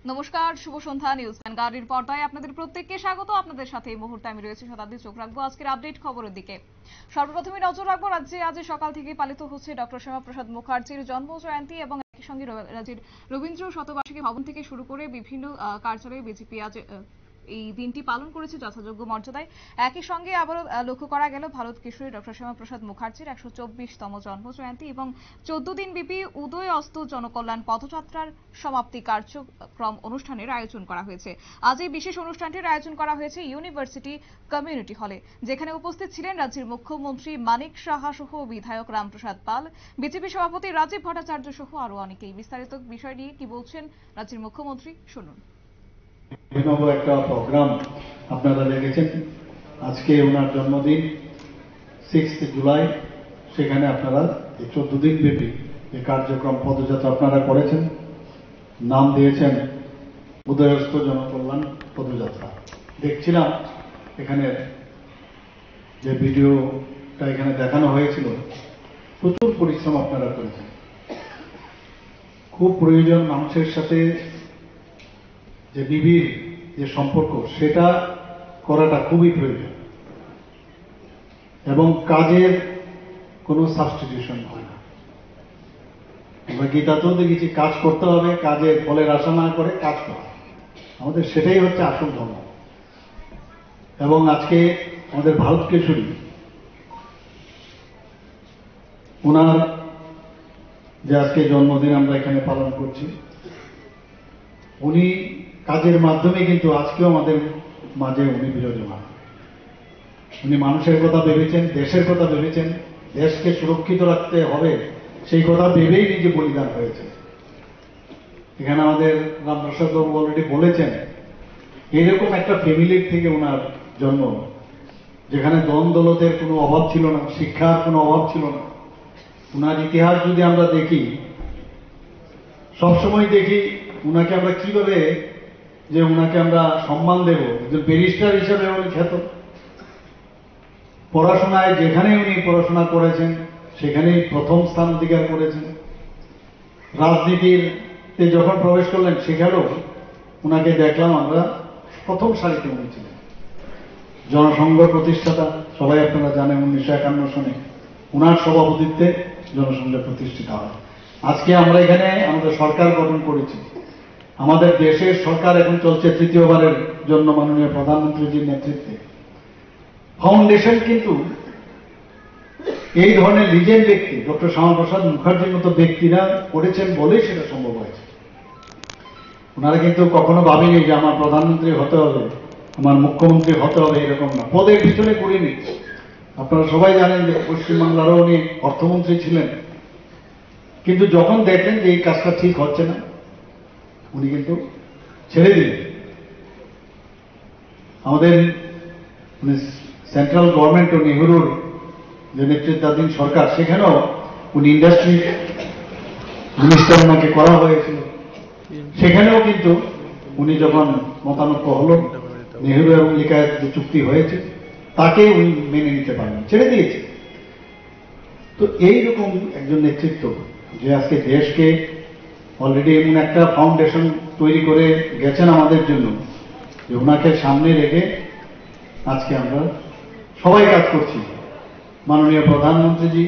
নমস্কার, শুভ সন্ধ্যা। নিউজ ভ্যানগার্ডের পর্দায় আপনাদের প্রত্যেককে স্বাগত। আপনাদের সাথে এই মুহূর্তে আমি রয়েছি শতাব্দী। চোখ রাখবো আজকের আপডেট খবরের দিকে। সর্বপ্রথমে নজর রাখবো রাজ্যে আজ সকাল থেকে পালিত হচ্ছে ডক্টর শ্যামাপ্রসাদ মুখার্জির জন্ম জয়ন্তী এবং একই সঙ্গে রাজ্যের রবীন্দ্র শতবার্ষিকী ভবন থেকে শুরু করে বিভিন্ন কার্যালয়ে বিজেপি আজ এই দিনটি পালন করেছে যথাযোগ্য মর্যাদায়। একই সঙ্গে আবারও লক্ষ্য করা গেল ভারত কেশরী ডক্টর শ্যামাপ্রসাদ মুখার্জির 124তম জন্ম জয়ন্তী এবং 14 দিন ব্যাপী উদয় অস্ত জনকল্যাণ পদযাত্রার সমাপ্তি কার্যক্রম অনুষ্ঠানের আয়োজন করা হয়েছে। আজ এই বিশেষ অনুষ্ঠানটির আয়োজন করা হয়েছে ইউনিভার্সিটি কমিউনিটি হলে, যেখানে উপস্থিত ছিলেন রাজ্যের মুখ্যমন্ত্রী মানিক সাহা সহ বিধায়ক রামপ্রসাদ পাল, বিজেপি সভাপতি রাজীব ভট্টাচার্য সহ আরো অনেকেই। বিস্তারিত বিষয় নিয়ে কি বলছেন রাজ্যের মুখ্যমন্ত্রী, শুনুন। অভিনব একটা প্রোগ্রাম আপনারা দেখেছেন। আজকে ওনার জন্মদিন 6 জুলাই, সেখানে আপনারা 14 দিন ব্যাপী এই কার্যক্রম পদযাত্রা আপনারা করেছেন, নাম দিয়েছেন উদয়স্ত জনকল্যাণ পদযাত্রা। দেখছিলাম এখানে যে ভিডিওটা এখানে দেখানো হয়েছিল, প্রচুর পরিশ্রম আপনারা করেছেন। খুব প্রয়োজন মানুষের সাথে যে নিবিড় যে সম্পর্ক, সেটা করাটা খুবই প্রয়োজন এবং কাজের কোনো সাবস্টিটিউশন হয় না। আমরা গীতাতেও দেখেছি কাজ করতে হবে, কাজের ফলের আশা না করে কাজ করা, আমাদের সেটাই হচ্ছে আসল ধর্ম। এবং আজকে আমাদের ভারত কেশরী ওনার যে আজকে জন্মদিন আমরা এখানে পালন করছি, উনি কাজের মাধ্যমে কিন্তু আজকেও আমাদের মাঝে উনি বিরাজমান। উনি মানুষের কথা ভেবেছেন, দেশের কথা ভেবেছেন, দেশকে সুরক্ষিত রাখতে হবে সেই কথা ভেবেই নিজে বলিদান হয়েছে। এখানে আমাদের রামপ্রসাদ বাবু অলরেডি বলেছেন, এরকম একটা ফ্যামিলির থেকে ওনার জন্ম, যেখানে দ্বন্দ্বলতের কোনো অভাব ছিল না, শিক্ষার কোনো অভাব ছিল না। ওনার ইতিহাস যদি আমরা দেখি, সবসময় দেখি উনাকে আমরা কিভাবে যে উনাকে আমরা সম্মান দেব। একজন ব্যারিস্টার হিসেবে উনি খ্যাত, পড়াশোনায় যেখানে উনি পড়াশোনা করেছেন সেখানেই প্রথম স্থান অধিকার করেছেন। রাজনীতিতে যখন প্রবেশ করলেন সেখানেও উনাকে দেখলাম আমরা প্রথম সারিতে উনি ছিলেন। জনসংঘ প্রতিষ্ঠাতা, সবাই আপনারা জানেন 1951 সনে উনার সভাপতিত্বে জনসংঘ প্রতিষ্ঠিত হয়। আজকে আমরা এখানে আমাদের সরকার গঠন করেছি। আমাদের দেশের সরকার এখন চলছে তৃতীয়বারের জন্য মাননীয় প্রধানমন্ত্রীজির নেতৃত্বে। ফাউন্ডেশন কিন্তু এই ধরনের লিজেন্ড ব্যক্তি ডক্টর শ্যামাপ্রসাদ মুখার্জির মতো ব্যক্তিরা করেছেন বলেই সেটা সম্ভব হয়েছে। ওনারা কিন্তু কখনো ভাবেনি যে আমার প্রধানমন্ত্রী হতে হবে, আমার মুখ্যমন্ত্রী হতে হবে, এরকম না। পদের পিছনে করিনি। আপনারা সবাই জানেন যে পশ্চিমবাংলারও উনি অর্থমন্ত্রী ছিলেন, কিন্তু যখন দেখলেন যে এই কাজটা ঠিক হচ্ছে না, উনি কিন্তু ছেড়ে দিলেন। আমাদের সেন্ট্রাল গভর্নমেন্ট ও নেহরুর যে নেতৃত্বাধীন সরকার, সেখানেও উনি ইন্ডাস্ট্রি মিনিস্টার ওনাকে করা হয়েছিল। সেখানেও কিন্তু উনি যখন মতানৈক্য হল, নেহরু এবং লিকায়ত যে চুক্তি হয়েছে তাকে উনি মেনে নিতে পারেন, ছেড়ে দিয়েছে। তো এইরকম একজন নেতৃত্ব যে আজকে দেশকে অলরেডি এমন একটা ফাউন্ডেশন তৈরি করে গেছেন আমাদের জন্য, যে ওনাকে সামনে রেখে আজকে আমরা সবাই কাজ করছি। মাননীয় প্রধানমন্ত্রীজি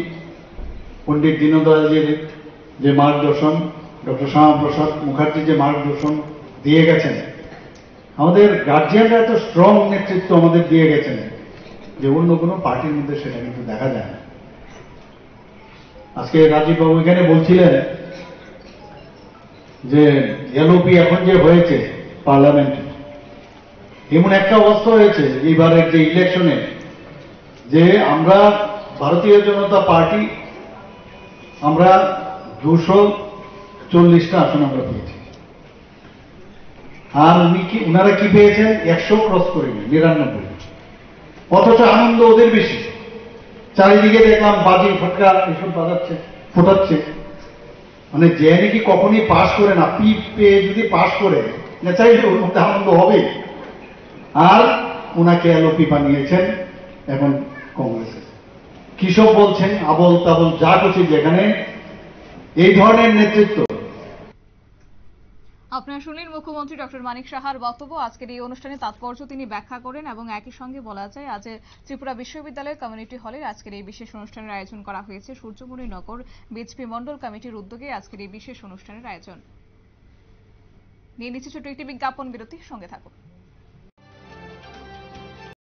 পণ্ডিত দীনদয়ালজির যে মার্গদর্শন, ডক্টর শ্যামাপ্রসাদ মুখার্জি যে মার্গদর্শন দিয়ে গেছেন, আমাদের গার্জিয়ানরা এত স্ট্রং নেতৃত্ব আমাদের দিয়ে গেছেন যে অন্য কোনো পার্টির মধ্যে সেটা কিন্তু দেখা যায় না। আজকে রাজীব বাবু এখানে বলছিলেন যে এলওপি এখন যে হয়েছে পার্লামেন্টে, এমন একটা অবস্থা হয়েছে এইবারের যে ইলেকশনে, যে আমরা ভারতীয় জনতা পার্টি আমরা 240টা আসন আমরা পেয়েছি, আর উনারা কি পেয়েছেন 100 ক্রস করেনি, 99। অথচ আনন্দ ওদের বেশি। চারিদিকে দেখলাম বাজি ফটকা এসব বাজাচ্ছে, ফোটাচ্ছে। মানে যে নাকি কখনই পাশ করে না, পি পেয়ে যদি পাশ করে না, চাইলে ওর মধ্যে আনন্দ হবে। আর ওনাকে এলওপি বানিয়েছেন এখন কংগ্রেসে। কিসব বলছেন, আবল তাবল যা কিছু, যেখানে এই ধরনের নেতৃত্ব। আপনারা শুনলেন মুখ্যমন্ত্রী ডক্টর মানিক সাহার বক্তব্য। আজকের এই অনুষ্ঠানে তাৎপর্য তিনি ব্যাখ্যা করেন এবং একই সঙ্গে বলা যায় আজ ত্রিপুরা বিশ্ববিদ্যালয়ের কমিউনিটি হলে আজকের এই বিশেষ অনুষ্ঠানের আয়োজন করা হয়েছে। সূর্যমণি নগর বিজেপি মন্ডল কমিটির উদ্যোগে আজকের এই বিশেষ অনুষ্ঠানের আয়োজন। নিয়ে নিচ্ছে ছোট্ট একটি বিজ্ঞাপন বিরতি, সঙ্গে থাকুন।